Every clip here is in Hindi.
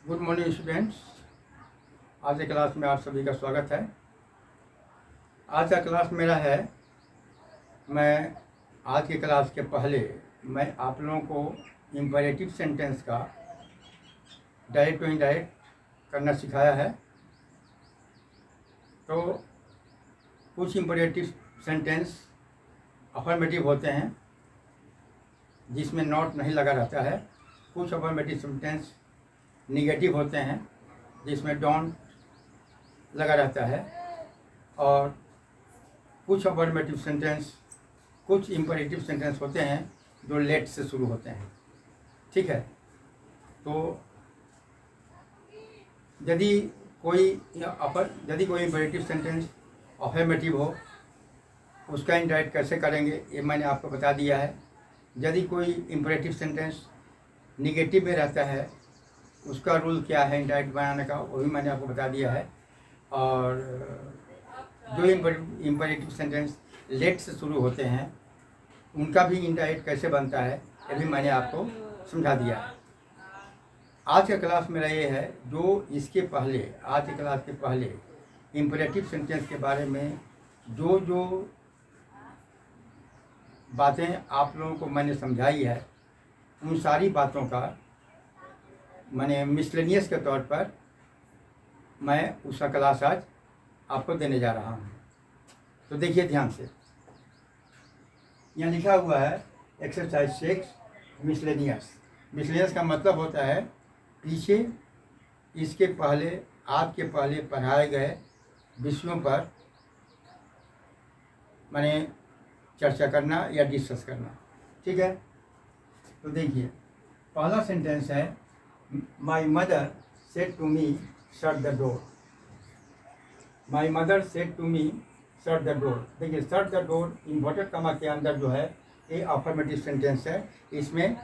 Good morning students. आज के क्लास में आप सभी का स्वागत है। आज का क्लास मेरा है। मैं आज की क्लास के पहले मैं आप लोगों को इम्परेटिव सेंटेंस का डायरेक्ट टू इनडायरेक्ट करना सिखाया है। तो कुछ इम्परेटिव सेंटेंस अफर्मेटिव होते हैं जिसमें नॉट नहीं लगा रहता है। कुछ अफर्मेटिव सेंटेंस निगेटिव होते हैं जिसमें डोंट लगा रहता है। और कुछ अफर्मेटिव सेंटेंस, कुछ इम्परेटिव सेंटेंस होते हैं जो लेट से शुरू होते हैं। ठीक है, तो यदि कोई इम्परेटिव सेंटेंस अफर्मेटिव हो उसका इनडायरेक्ट कैसे करेंगे ये मैंने आपको बता दिया है। यदि कोई इम्परेटिव सेंटेंस निगेटिव में रहता है उसका रूल क्या है इनडायरेक्ट बनाने का, वो भी मैंने आपको बता दिया है। और जो इम्परेटिव सेंटेंस लेट से शुरू होते हैं उनका भी इनडायरेक्ट कैसे बनता है ये भी मैंने आपको समझा दिया है। आज का क्लास मेरा ये है जो इसके पहले, आज के क्लास के पहले इम्परेटिव सेंटेंस के बारे में जो जो बातें आप लोगों को मैंने समझाई है उन सारी बातों का मैंने मिसलेनियस के तौर पर मैं उसका क्लास आज आपको देने जा रहा हूँ। तो देखिए ध्यान से, यहाँ लिखा हुआ है एक्सरसाइज 6 मिसलेनियस। मिसलेनियस का मतलब होता है पीछे इसके पहले, आपके पहले पढ़ाए गए विषयों पर मैंने चर्चा करना या डिस्कस करना। ठीक है, तो देखिए पहला सेंटेंस है my mother said to me shut the door. My mother said to me shut the door. देखिए shut the door inverted comma के अंदर जो है ये अफर्मेटिव सेंटेंस है, इसमें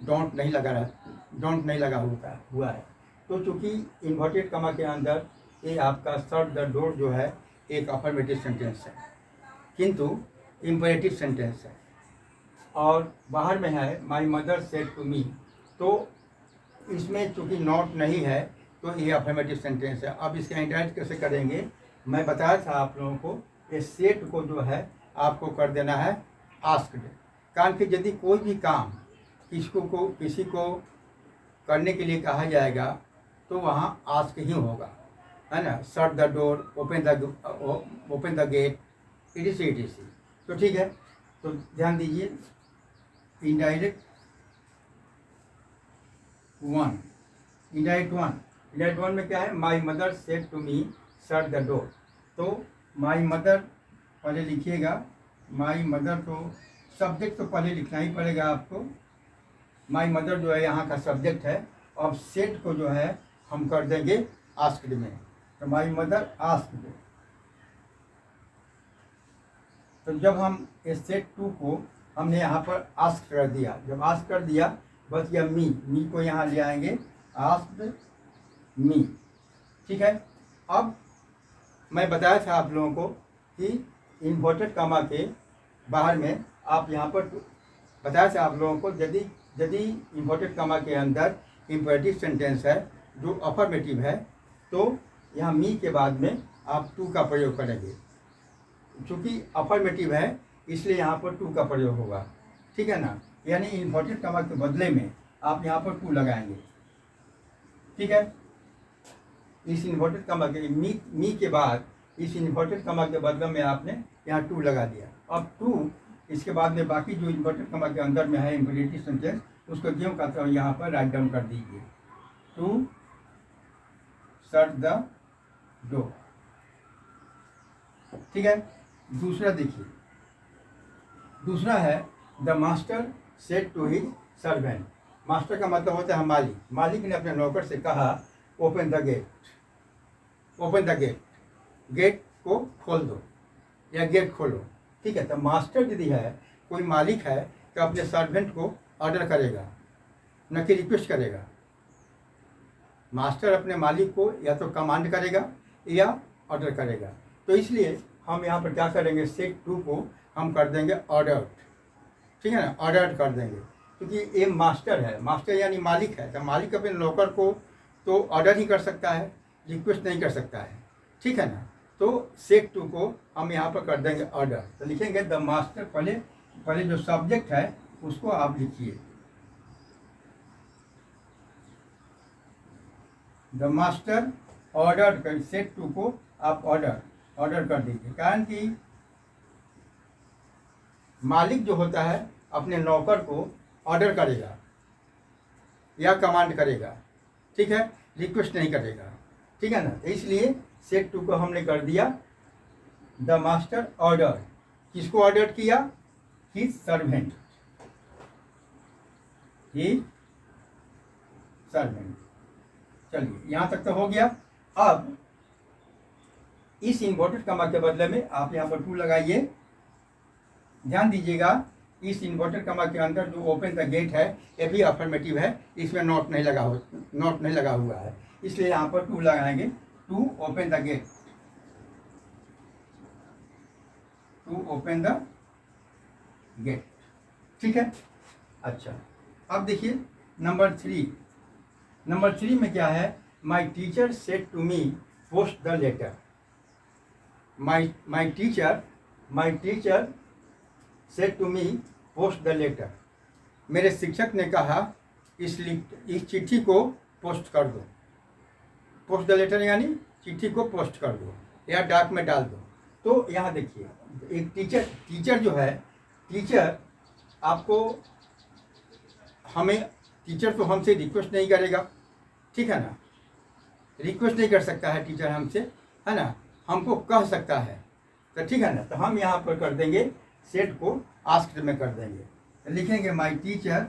डोंट नहीं लगा हुआ है। तो चूँकि इन्वर्टेड कमा के अंदर ये आपका शट द डोर जो है एक अफर्मेटिव सेंटेंस है, किंतु इम्परेटिव सेंटेंस है। और बाहर में है my mother said to me, तो इसमें चूँकि नॉट नहीं है तो ये अफर्मेटिव सेंटेंस है। अब इसका इनडायरेक्ट कैसे करेंगे मैं बताया था आप लोगों को। ये सेट को जो है आपको कर देना है आस्क्ड। कारण कि यदि कोई भी काम किसी को करने के लिए कहा जाएगा तो वहाँ आस्क ही होगा, है ना। Shut the door, open the gate, etc। तो ठीक है, तो ध्यान दीजिए इनडायरेक्ट वन में क्या है, my mother said to me shut the door. तो माई मदर पहले लिखिएगा, माई मदर तो सब्जेक्ट तो पहले लिखना ही पड़ेगा आपको। माई मदर जो है यहाँ का सब्जेक्ट है। अब सेड को जो है हम कर देंगे आस्क्ड में, तो माई मदर आस्क्ड। तो जब हम इस सेट 2 को हमने यहाँ पर आस्क कर दिया, जब आस्क कर दिया बस यह मी को यहाँ ले आएंगे, आस्क्ड मी। ठीक है, अब मैं बताया था आप लोगों को कि इन्वर्टेड कॉमा के बाहर में आप यहाँ पर बताया था आप लोगों को यदि इन्वर्टेड कॉमा के अंदर इम्परेटिव सेंटेंस है जो अफर्मेटिव है तो यहाँ मी के बाद में आप टू का प्रयोग करेंगे। चूँकि अफर्मेटिव है इसलिए यहाँ पर टू का प्रयोग होगा। ठीक है ना, यानी इन्वर्टेड कॉमा के बदले में आप यहाँ पर टू लगाएंगे। ठीक है, इस इन्वर्टेड कॉमा के मी के बाद इस इन्वर्टेड कॉमा के बदले में आपने यहाँ टू लगा दिया। अब टू इसके बाद में बाकी जो इन्वर्टेड कॉमा के अंदर में है इम्परेटिव सेंटेंस उसको क्यों कहते हैं यहाँ पर राइट डाउन कर दीजिए, टू शट द डोर। ठीक है, दूसरा देखिए, दूसरा है the master said to his servant. Master का मतलब होता है मालिक। मालिक ने अपने नौकर से कहा ओपन द गेट, गेट को खोल दो या गेट खोलो। ठीक है, तो मास्टर यदि है, कोई मालिक है तो अपने सर्वेंट को ऑर्डर करेगा, न कि रिक्वेस्ट करेगा। मास्टर अपने मालिक को या तो कमांड करेगा या ऑर्डर करेगा। तो इसलिए हम यहाँ पर क्या करेंगे, सेट 2 को हम कर देंगे ऑर्डर्ड। ठीक है ना, ऑर्डर्ड कर देंगे क्योंकि ये मास्टर है, मास्टर यानी मालिक है। तो मालिक अपने नौकर को तो ऑर्डर ही कर सकता है, रिक्वेस्ट नहीं कर सकता है, ठीक है ना। तो सेट टू को हम यहाँ पर कर देंगे ऑर्डर। तो लिखेंगे द मास्टर, पहले जो सब्जेक्ट है उसको आप लिखिए, द मास्टर ऑर्डर कर, सेट टू को आप ऑर्डर कर दीजिए। कारण कि मालिक जो होता है अपने नौकर को ऑर्डर करेगा या कमांड करेगा, ठीक है, रिक्वेस्ट नहीं करेगा, ठीक है ना। तो इसलिए सेट टू को हमने कर दिया द मास्टर ऑर्डर। किसको ऑर्डर किया? हिज सर्वेंट, ही सर्वेंट। चलिए यहाँ तक तो हो गया। अब इस इन्वर्टेड कॉमा के बदले में आप यहाँ पर टू लगाइए। ध्यान दीजिएगा, इस इन्वर्टेड कॉमा के अंदर जो ओपन द गेट है ये भी अफर्मेटिव है, इसमें नॉट नहीं लगा हुआ है, इसलिए यहाँ पर टू लगाएंगे। To open the gate, to open the gate, ठीक है। अच्छा, अब देखिए नंबर थ्री में क्या है? My teacher said to me post the letter. My teacher said to me post the letter. मेरे शिक्षक ने कहा इस चिट्ठी को पोस्ट कर दो। पोस्ट द लेटर यानी चिट्ठी को पोस्ट कर दो या डाक में डाल दो। तो यहाँ देखिए, एक टीचर जो है, टीचर आपको टीचर तो हमसे रिक्वेस्ट नहीं करेगा, ठीक है ना, रिक्वेस्ट नहीं कर सकता है टीचर हमसे, है ना, हमको कह सकता है, तो ठीक है ना। तो हम यहाँ पर कर देंगे सेट को आस्क्ड में कर देंगे। तो लिखेंगे माई टीचर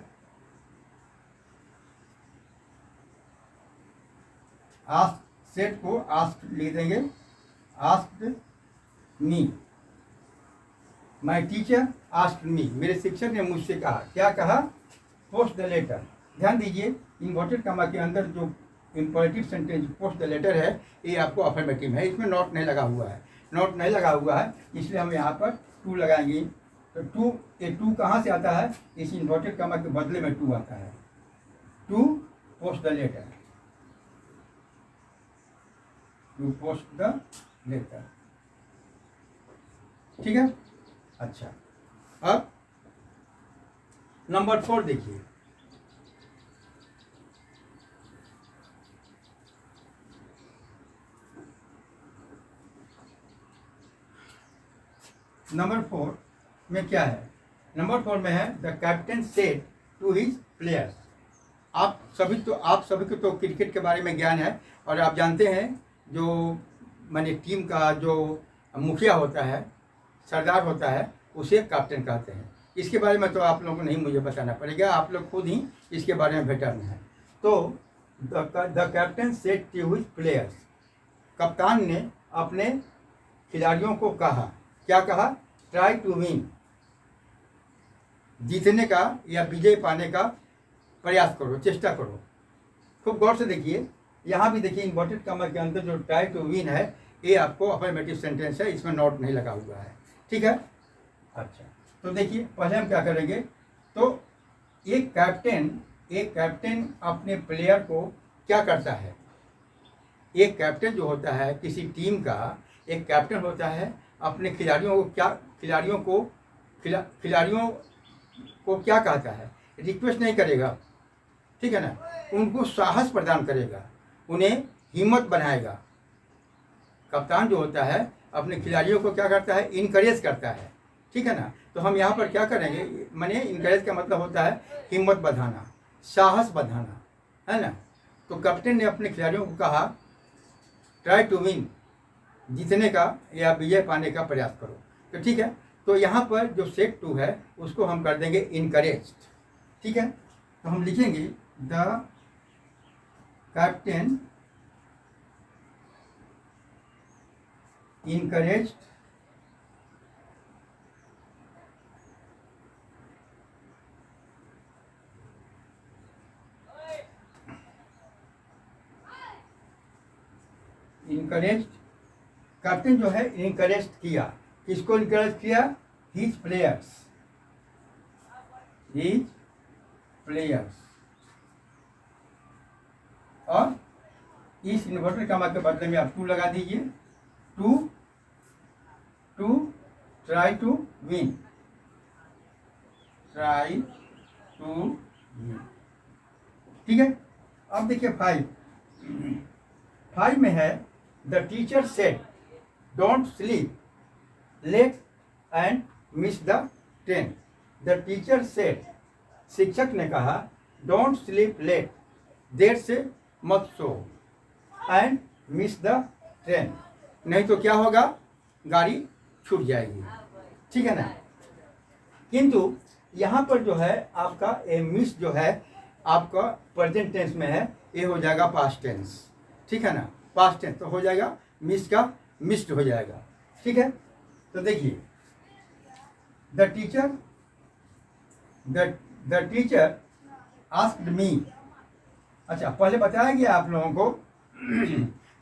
सेट को आस्क्ड लिख देंगे, asked me. My teacher asked me, मेरे शिक्षक ने मुझसे कहा। क्या कहा? Post the letter. ध्यान दीजिए, इन्वर्टेड कॉमा के अंदर जो imperative sentence post the letter है ये आपको अफर्मेटिव है, इसमें नॉट नहीं लगा हुआ है, इसलिए हम यहाँ पर टू लगाएंगे। तो टू कहाँ से आता है? इस इन्वर्टेड कॉमा के बदले में टू आता है। To post the letter, to post the letter, ठीक है। अच्छा, अब नंबर 4 देखिए। नंबर 4 में क्या है? नंबर 4 में है the captain said to his players. आप सभी को तो क्रिकेट के बारे में ज्ञान है और आप जानते हैं जो माने टीम का जो मुखिया होता है, सरदार होता है, उसे कैप्टन कहते हैं। इसके बारे में तो आप लोगों को नहीं मुझे बताना पड़ेगा, आप लोग खुद ही इसके बारे में वेटरन हैं। तो the captain said to his players, कप्तान ने अपने खिलाड़ियों को कहा। क्या कहा? ट्राई टू विन, जीतने का या विजय पाने का प्रयास करो, चेष्टा करो। खूब गौर से देखिए, यहाँ भी देखिए इन्वर्टेड कॉमा के अंदर जो ट्राई टू विन है ये आपको अफर्मेटिव सेंटेंस है, इसमें नॉट नहीं लगा हुआ है, ठीक है। अच्छा, तो देखिए पहले हम क्या करेंगे। तो एक कैप्टन अपने प्लेयर को क्या करता है? एक कैप्टन जो होता है किसी टीम का, एक कैप्टन होता है, अपने खिलाड़ियों को क्या कहता है? रिक्वेस्ट नहीं करेगा, ठीक है ना, उनको साहस प्रदान करेगा, उन्हें हिम्मत बनाएगा। कप्तान जो होता है अपने खिलाड़ियों को क्या करता है? इनकरेज करता है, ठीक है ना। तो हम यहाँ पर क्या करेंगे, माने इनकरेज का मतलब होता है हिम्मत बढ़ाना, साहस बढ़ाना, है ना। तो कैप्टन ने अपने खिलाड़ियों को कहा ट्राई टू विन, जीतने का या विजय पाने का प्रयास करो। तो ठीक है, तो यहाँ पर जो सेट टू है उसको हम कर देंगे इनकरेज्ड, ठीक है। तो हम लिखेंगे द कैप्टन encouraged कैप्टन जो है इनकरेज किया। किसको इनकरेज किया? हिज प्लेयर्स, और इस इन्वर्टर कॉमा के बदले में आप टू लगा दीजिए। To try to win, try to win. ठीक है। अब देखिए 5 में है the teacher said don't sleep late and miss the train. The teacher said, शिक्षक ने कहा, डोंट स्लीप लेट, देर से मत सो, एंड मिस द ट्रेन, नहीं तो क्या होगा, गाड़ी छूट जाएगी। ठीक है ना। किंतु यहाँ पर जो है आपका ए मिस जो है आपका प्रेजेंट टेंस में है, ये हो जाएगा पास्ट टेंस। ठीक है ना, पास्ट टेंस तो हो जाएगा मिस का मिस्ड हो जाएगा। ठीक है। तो देखिए द टीचर आस्क्ड मी। अच्छा, पहले बताया गया आप लोगों को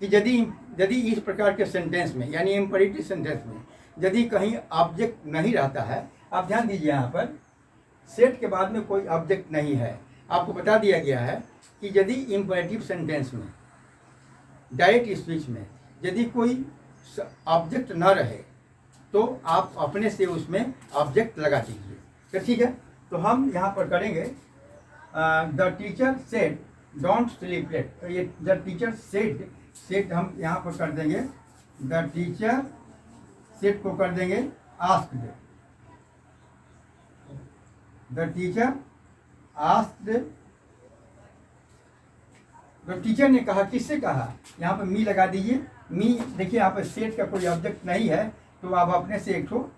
कि यदि इस प्रकार के सेंटेंस में, यानी इम्परेटिव सेंटेंस में यदि कहीं ऑब्जेक्ट नहीं रहता है, आप ध्यान दीजिए यहाँ पर सेट के बाद में कोई ऑब्जेक्ट नहीं है। आपको बता दिया गया है कि यदि इम्परेटिव सेंटेंस में, डायरेक्ट स्पीच में यदि कोई ऑब्जेक्ट न रहे तो आप अपने से उसमें ऑब्जेक्ट लगा दीजिए। तो ठीक है, तो हम यहाँ पर करेंगे the teacher said don't sleep late. तो ये द टीचर सेड हम यहाँ पर कर देंगे, द टीचर सेड को कर देंगे आस्क्ड। द टीचर आस्क्ड, तो टीचर ने कहा, किससे कहा, यहाँ पर मी लगा दीजिए। मी देखिए यहाँ पर सेट का कोई ऑब्जेक्ट नहीं है, तो आप अपने से एक ठो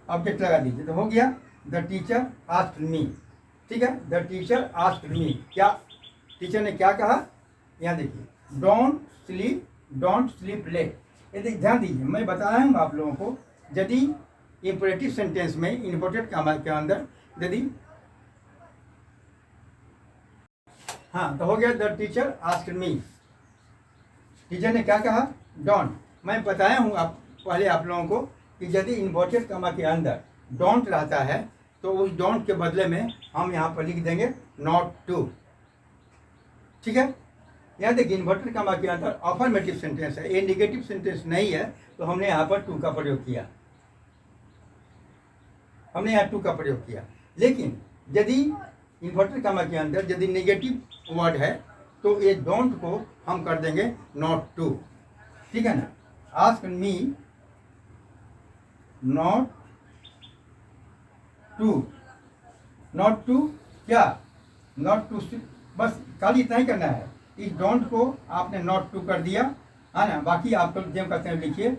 ऑब्जेक्ट लगा दीजिए, तो हो गया द टीचर आस्क्ड मी। ठीक है, द टीचर आस्क्ड मी, क्या टीचर ने क्या कहा, यहाँ देखिए डोंट स्लीप लेट। ये ध्यान दीजिए, मैं बताया हूँ आप लोगों को, यदि इंपरेटिव सेंटेंस में इन्वर्टेड कॉमा के अंदर यदि, हाँ, तो हो गया the teacher asked me. Teacher ने क्या कहा, डोंट। मैं बताया हूँ पहले आप लोगों को कि यदि इन्वर्टेड कॉमा के अंदर डोंट रहता है तो उस डोंट के बदले में हम यहाँ पर लिख देंगे नॉट टू। ठीक है। यहाँ देखिए इन्वर्टेड कॉमा के अंदर अफर्मेटिव सेंटेंस है, ये नेगेटिव सेंटेंस नहीं है, तो हमने यहाँ पर टू का प्रयोग किया, हमने यहाँ टू का प्रयोग किया। लेकिन यदि इन्वर्टेड कॉमा के अंदर यदि नेगेटिव वर्ड है तो ये डोंट को हम कर देंगे नॉट टू। ठीक है ना। आस्क मी नॉट टू क्या, नॉट टू, बस खाली इतना ही करना है। इस डोंट को आपने नॉट टू कर दिया है ना। बाकी आप लोग जो कहते हैं लिखिए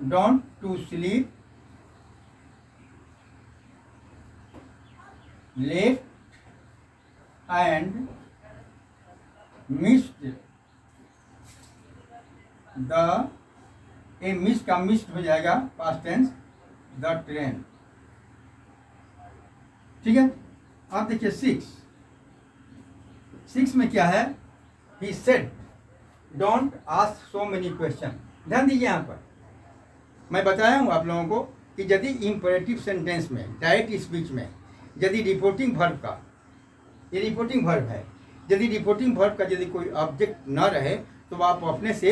don't to sleep late and missed the, ए मिस का मिस्ड हो जाएगा पास्ट टेंस, द ट्रेन। ठीक है। आप देखिए 6 में क्या है, he said don't ask so many question. ध्यान दीजिए यहाँ पर मैं बताया हूँ आप लोगों को कि यदि इम्परेटिव सेंटेंस में, डायरेक्ट स्पीच में यदि रिपोर्टिंग वर्ब का, ये रिपोर्टिंग वर्ब है, यदि रिपोर्टिंग वर्ब का यदि कोई ऑब्जेक्ट न रहे तो आप अपने से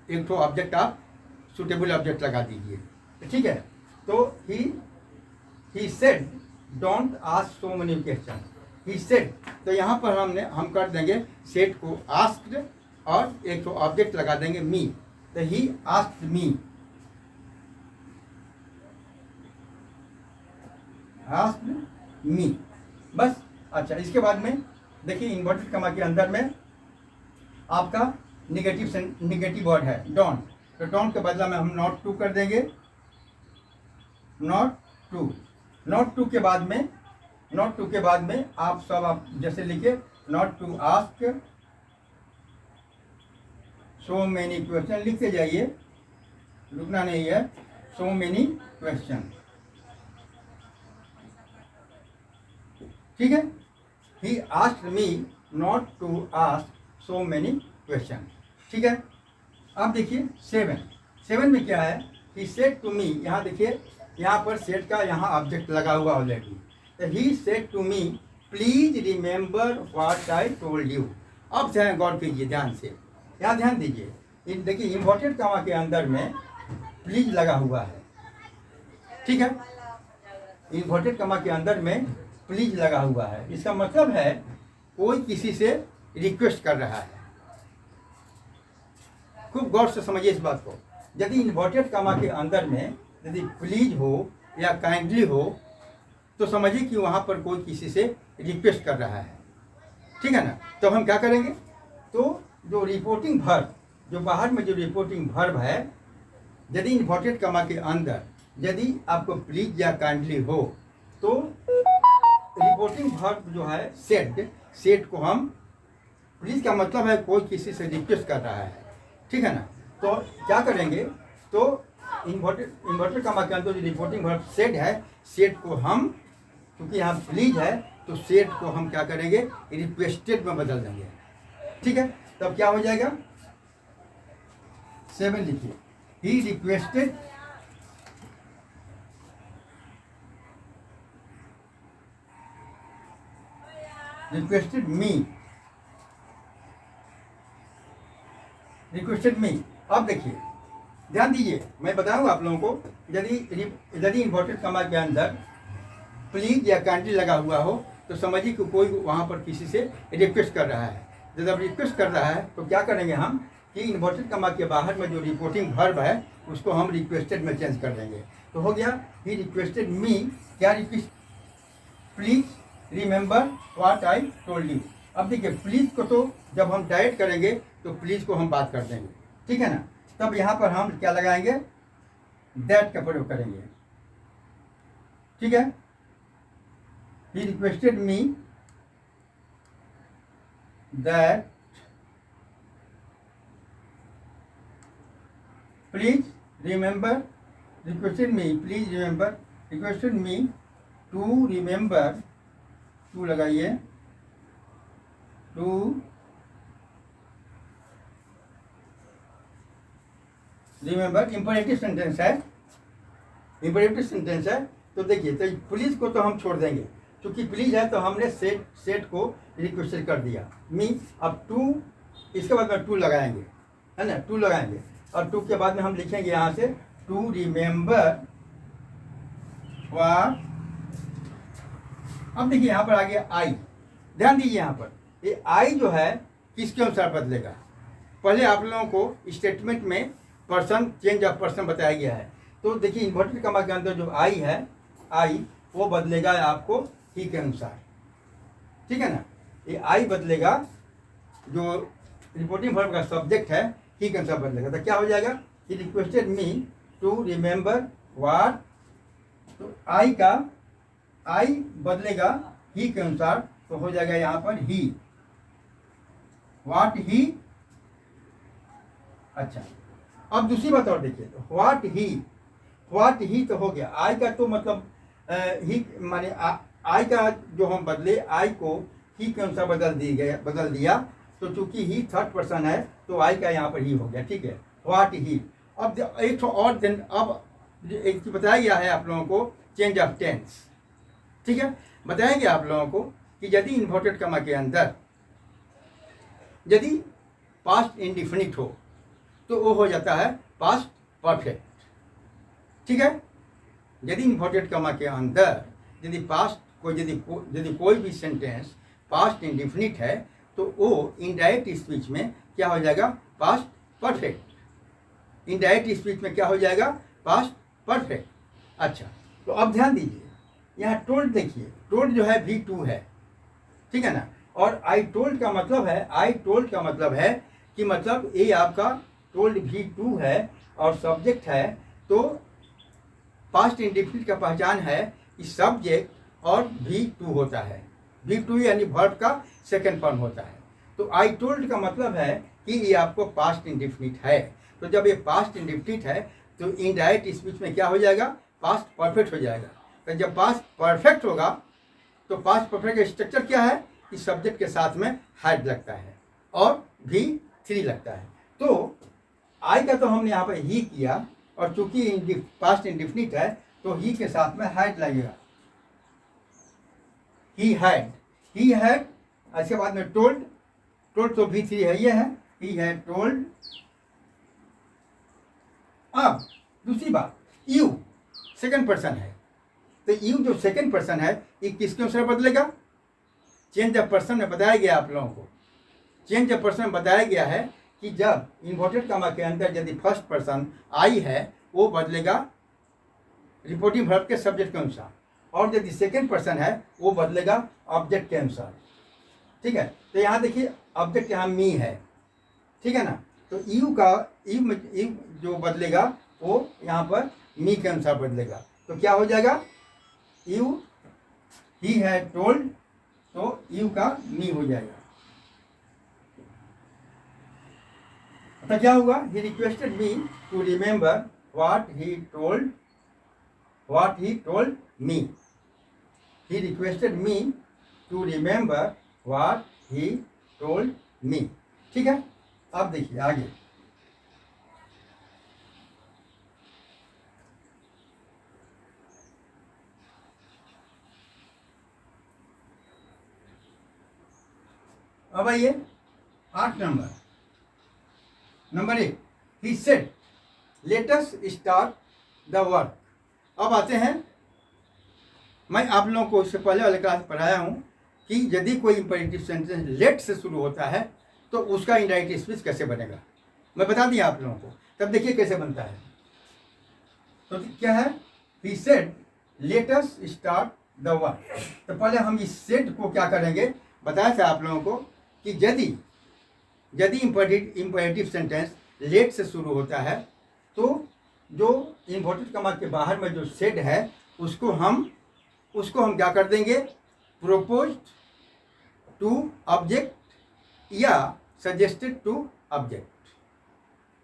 एक तो ऑब्जेक्ट, आप सुटेबल ऑब्जेक्ट लगा दीजिए। ठीक है। तो he said don't ask so many question, he said, तो यहाँ पर हम कर देंगे सेड को आस्क्ड और एक तो ऑब्जेक्ट लगा देंगे मी, तो ही आस्क्ड मी, आस्क्ड मी, बस। अच्छा, इसके बाद में देखिए इन्वर्टेड कॉमा के अंदर में आपका निगेटिव वर्ड है डोंट, तो डोंट के बदला में हम नॉट टू कर देंगे, नॉट टू के बाद में आप सब आप जैसे लिखे not to ask so many question, लिखते जाइए, रुकना नहीं है, सो मेनी क्वेश्चन। ठीक है। He asked me not to ask so many question. ठीक है। अब देखिए 7 में क्या है, ही सेड टू मी, यहाँ देखिए यहाँ पर सेड का यहाँ ऑब्जेक्ट लगा हुआ ऑलरेडी, तो he said to me please remember what I told you. अब ध्यान गौर कीजिए ध्यान से, यहाँ ध्यान दीजिए। देखिए इन्वर्टेड कॉमा के अंदर में प्लीज लगा हुआ है, ठीक है। इन्वर्टेड कॉमा के अंदर में प्लीज लगा हुआ है, इसका मतलब है कोई किसी से रिक्वेस्ट कर रहा है। खूब गौर से समझिए इस बात को। यदि इन्वर्टेड कॉमा के अंदर में यदि प्लीज हो या काइंडली हो तो समझिए कि वहाँ पर कोई किसी से रिक्वेस्ट कर रहा है, ठीक है ना। तो हम क्या करेंगे, तो जो रिपोर्टिंग वर्ब, जो बाहर में जो रिपोर्टिंग वर्ब है, यदि इन्वर्टेड कॉमा के अंदर यदि आपको प्लीज या काइंडली हो तो रिपोर्टिंग वर्ब जो है सेड को हम, प्लीज का मतलब है कोई किसी से रिक्वेस्ट कर रहा है, ठीक है ना। तो क्या करेंगे, तो इन्वर्टेड कॉमा के अंदर जो रिपोर्टिंग वर्ब सेड है, सेड को हम, क्योंकि यहाँ प्लीज है तो सेड को हम क्या करेंगे, रिक्वेस्टेड में बदल देंगे, ठीक है। तब क्या हो जाएगा, 7 लिखिए, ही रिक्वेस्टेड रिक्वेस्टेड मी। अब देखिए ध्यान दीजिए, मैं बताऊंगा आप लोगों को, यदि इन्वर्टेड कॉमा के अंदर प्लीज या काइंडली लगा हुआ हो तो समझिए कि कोई वहाँ पर किसी से रिक्वेस्ट कर रहा है। जब रिक्वेस्ट कर रहा है तो क्या करेंगे हम कि इन्वर्टेड कॉमा के बाहर में जो रिपोर्टिंग वर्ब है उसको हम रिक्वेस्टेड में चेंज कर देंगे। तो हो गया ही रिक्वेस्टेड मी, क्या request, please remember what I told you. अब देखिए प्लीज को तो जब हम डायरेक्ट करेंगे तो प्लीज को हम बात कर देंगे, ठीक है ना। तब यहाँ पर हम क्या लगाएंगे, दैट का प्रयोग करेंगे, ठीक है। He requested me that please remember, requested me to remember, to लगाइए, टू रिमेंबर। इंपरेटिव सेंटेंस है, तो देखिए तो प्लीज को तो हम छोड़ देंगे, क्योंकि प्लीज है तो हमने सेट को रिक्वेस्ट कर दिया मी। अब टू, इसके बाद में टू लगाएंगे, है ना, टू लगाएंगे, और टू के बाद में हम लिखेंगे यहाँ से टू रिमेंबर व्हाट। अब देखिए यहाँ पर आ गया आई, ध्यान दीजिए यहाँ पर ये आई जो है किसके अनुसार बदलेगा। पहले आप लोगों को स्टेटमेंट में पर्सन, चेंज ऑफ पर्सन बताया गया है, तो देखिए इन्वर्टेड कॉमा के अंदर जो आई है, आई वो बदलेगा आपको ही के अनुसार, ठीक है ना। ये आई बदलेगा, जो रिपोर्टिंग वर्ब का सब्जेक्ट है ही के अनुसार बदलेगा। तो क्या हो जाएगा, he requested me to remember what, तो आई बदलेगा ही के अनुसार, तो हो जाएगा यहाँ पर ही, व्हाट ही। अच्छा अब दूसरी बात और देखिए, तो व्हाट ही तो हो गया, आई का तो मतलब ही माने आई का जो हम बदले, आई को ही के अनुसार बदल दिया, तो चूंकि ही थर्ड पर्सन है तो आई का यहाँ पर ही हो गया, ठीक है, व्हाट ही। अब एक और दिन, अब एक बताया गया है आप लोगों को चेंज ऑफ टेंस, ठीक है। बताया गया आप लोगों को कि यदि इन्वर्टेड कॉमा के अंदर यदि पास्ट इंडिफिनिट हो तो वो हो जाता है पास्ट परफेक्ट, ठीक है। यदि इन्वर्टेड कॉमा के अंदर यदि पास्ट को यदि कोई भी सेंटेंस पास्ट इंडिफिनिट है तो वो इनडायरेक्ट स्पीच में क्या हो जाएगा, पास्ट परफेक्ट। इनडायरेक्ट स्पीच में क्या हो जाएगा, पास्ट परफेक्ट। अच्छा तो अब ध्यान दीजिए, यहाँ टोल्ड देखिए, टोल्ड जो है V2 है, ठीक है ना, और आई टोल्ड का मतलब है कि मतलब ये आपका टोल्ड V2 है और सब्जेक्ट है, तो पास्ट इंडिफिनिट का पहचान है कि सब्जेक्ट और V2 होता है। V2 यानी वर्ब का सेकंड फॉर्म होता है। तो आई टोल्ड का मतलब है कि ये आपको पास्ट इंडिफिनिट है। तो जब ये पास्ट इंडिफिनिट है तो इनडायरेक्ट स्पीच में क्या हो जाएगा, पास्ट परफेक्ट हो जाएगा। तो जब पास्ट परफेक्ट होगा तो पास्ट परफेक्ट का स्ट्रक्चर क्या है कि सब्जेक्ट के साथ में हैड लगता है और V3 लगता है। तो आई का तो हमने यहाँ पर ही किया, और चूंकि पास्ट इंडिफिनिट है तो ही के साथ में हैड लगेगा, ही हैड। इसके बाद में टोल्ड, टोल्ड तो V3 है, ये है, ही है टोल्ड। अब दूसरी बात, यू सेकंड पर्सन है, तो यू जो सेकंड पर्सन है ये किसके अनुसार बदलेगा? चेंज ऑफ पर्सन में बताया गया आप लोगों को, चेंज ऑफ पर्सन में बताया गया है कि जब इन्वर्टेड कॉमा के अंदर यदि फर्स्ट पर्सन आई है वो बदलेगा रिपोर्टिंग वर्ब के सब्जेक्ट के अनुसार, और यदि सेकंड पर्सन है वो बदलेगा ऑब्जेक्ट के अनुसार। ठीक है, तो यहाँ देखिए ऑब्जेक्ट यहाँ मी है, ठीक है ना, तो यू का यू जो बदलेगा वो यहाँ पर मी के अनुसार बदलेगा, तो क्या हो जाएगा? यू ही है टोल्ड, तो यू का मी हो जाएगा। तो क्या होगा? He requested me to remember what he told me. He requested me to remember what he told me. ठीक है, अब देखिए आगे। अब आइए 8 number 1, he said let us start the work. अब आते हैं, मैं आप लोगों को इससे पहले वाले क्लास पढ़ाया हूं कि यदि कोई इंपेरेटिव सेंटेंस लेट से शुरू होता है तो उसका इंडायरेक्ट स्पीच कैसे बनेगा, मैं बता दिया आप लोगों को। तब देखिए कैसे बनता है। तो क्या है? ही said let us start the work. तो पहले हम इस सेड को क्या करेंगे, बताया था आप लोगों को कि यदि इंपेरेटिव सेंटेंस लेट से शुरू होता है तो जो इन्वर्टेड कॉमा के बाहर में जो सेड है उसको हम क्या कर देंगे? प्रोपोज्ड टू ऑब्जेक्ट या सजेस्टेड टू ऑब्जेक्ट।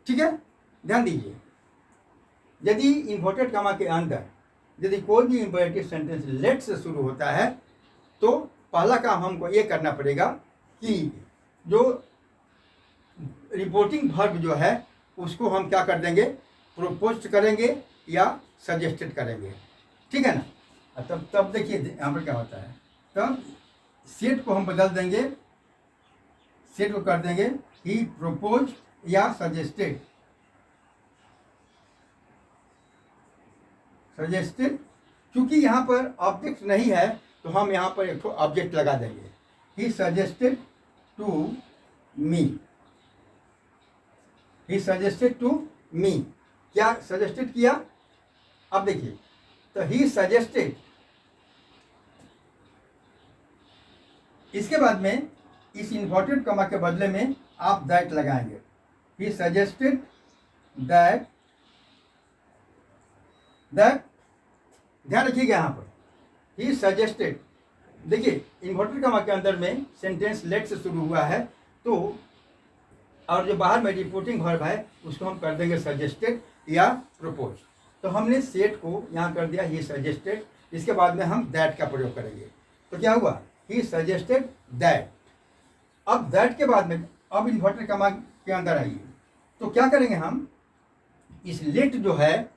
ठीक है, ध्यान दीजिए, यदि इन्वर्टेड कॉमा के अंदर यदि कोई भी इंपेरेटिव सेंटेंस लेट से शुरू होता है तो पहला काम हमको ये करना पड़ेगा कि जो रिपोर्टिंग वर्ब जो है उसको हम क्या कर देंगे? प्रोपोज करेंगे या सजेस्टेड करेंगे। ठीक है ना, तब देखिए यहाँ पर क्या होता है। तब सेट को हम बदल देंगे, सेट को कर देंगे ही प्रोपोज या सजेस्टेड। क्योंकि यहाँ पर ऑब्जेक्ट नहीं है तो हम यहाँ पर एक ऑब्जेक्ट लगा देंगे। He suggested to me. He suggested to me, क्या सजेस्टेड किया? अब देखिए, तो ही सजेस्टेड, इसके बाद में इस इन्वर्टेड कॉमा के बदले में आप दैट लगाएंगे। ही सजेस्टेड दैट ध्यान रखिएगा यहाँ पर, ही सजेस्टेड। देखिए इन्वर्टेड कॉमा के अंदर में सेंटेंस लेट से शुरू हुआ है तो, और जो बाहर में रिपोर्टिंग वर्ब है उसको हम कर देंगे सजेस्टेड या प्रोपोज। तो हमने सेट को यहाँ कर दिया ही सजेस्टेड, इसके बाद में हम दैट का प्रयोग करेंगे। तो क्या हुआ? ही सजेस्टेड दैट। अब दैट के बाद में अब इन्वर्टेड कॉमा के अंदर आइए, तो क्या करेंगे हम? इस लेट जो है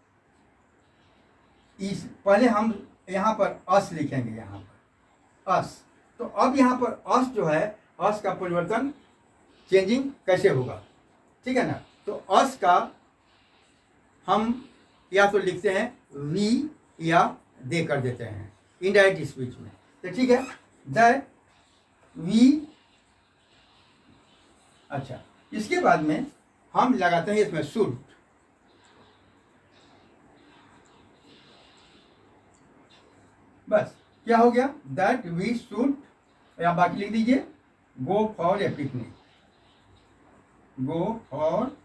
इस पहले हम यहाँ पर अस लिखेंगे, यहाँ पर अस। तो अब यहाँ पर अस जो है, अस का परिवर्तन चेंजिंग कैसे होगा? ठीक है ना, तो अस का हम या तो लिखते हैं वी या दे कर देते हैं इनडायरेक्ट स्पीच में। तो ठीक है, दैट वी। अच्छा, इसके बाद में हम लगाते हैं इसमें शुड। बस क्या हो गया? दैट वी शुड, या बाकी लिख दीजिए गो for a picnic. Go for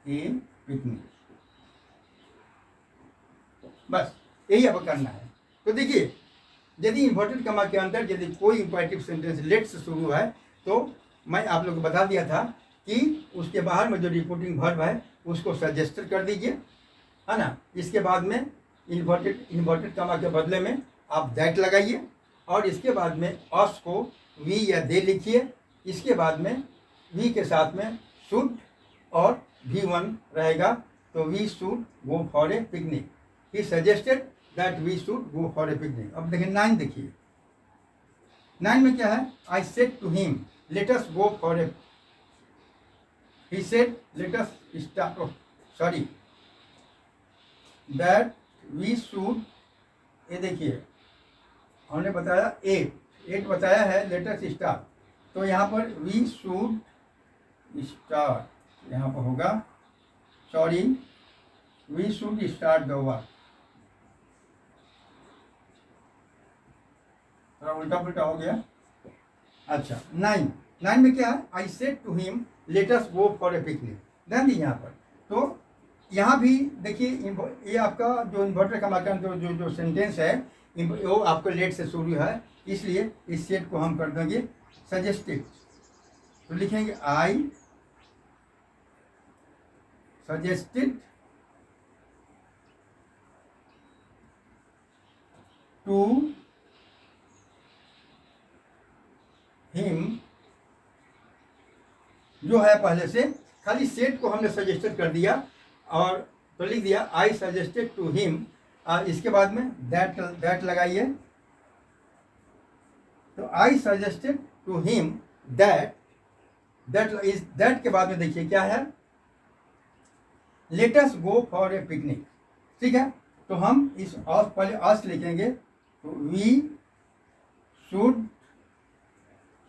a picnic, बस यही अब करना है। तो देखिए, यदि इन्वर्टेड कॉमा के अंदर यदि कोई इंपेरेटिव सेंटेंस लेट से शुरू है तो मैं आप लोग को बता दिया था कि उसके बाहर में जो रिपोर्टिंग वर्ब है उसको सजेस्टेड कर दीजिए, है ना। इसके बाद में इन्वर्टेड कॉमा के बदले में आप दैट लगाइए, और इसके बाद में अस को वी या दे लिखिए। इसके बाद में वी के साथ में शुड और V1 रहेगा, तो we should go for a picnic. He suggested that we should go for a picnic. अब देखिए 9, देखिए 9 में क्या है? I said to him let us go for a, he said let us start, oh, sorry, that we should, ये देखिए हमने बताया 8 बताया है, let us start, तो यहाँ पर we should start, यहाँ पर होगा, sorry, we should start the work, थोड़ा उल्टा पुल्टा हो गया। अच्छा 9 में क्या है, I said to him let us go for a picnic, ध्यान दीजिए यहाँ पर। तो यहाँ भी देखिए ये आपका जो इन्वर्टर कमाका जो सेंटेंस है वो आपको लेट से शुरू है, इसलिए इस सेट को हम कर देंगे सजेस्टेड, तो लिखेंगे आई सजेस्टेड टू हिम, जो है पहले से, खाली सेट को हमने सजेस्टेड कर दिया और तो लिख दिया आई सजेस्टेड टू हिम, इसके बाद में दैट लगाइए, तो I suggested to him that के बाद में देखिए क्या है, let us go for a picnic, ठीक है। तो हम इस पहले अस लिखेंगे, तो वी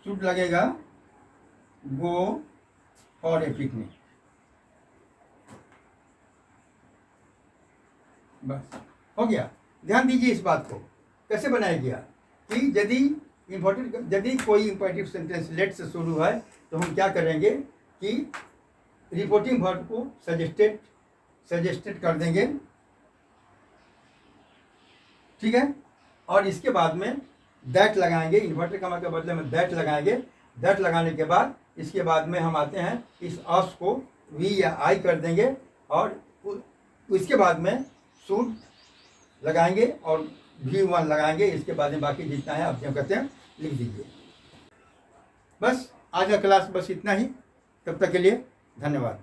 शुड लगेगा गो फॉर ए पिकनिक, बस हो गया। ध्यान दीजिए इस बात को कैसे बनाया गया कि यदि कोई इंपरेटिव सेंटेंस लेट से शुरू है तो हम क्या करेंगे कि रिपोर्टिंग वर्ब को सजेस्टेड कर देंगे, ठीक है, और इसके बाद में दैट लगाएंगे, इन्वर्टर कमा के बदले में दैट लगाएंगे, दैट लगाने के बाद इसके बाद में हम आते हैं इस अस को वी या आई कर देंगे और इसके बाद में शुड लगाएंगे और V1 लगाएंगे, इसके बाद में बाकी जितना है आप जो कहते हैं लिख दीजिए। बस आज का क्लास बस इतना ही, तब तक के लिए धन्यवाद।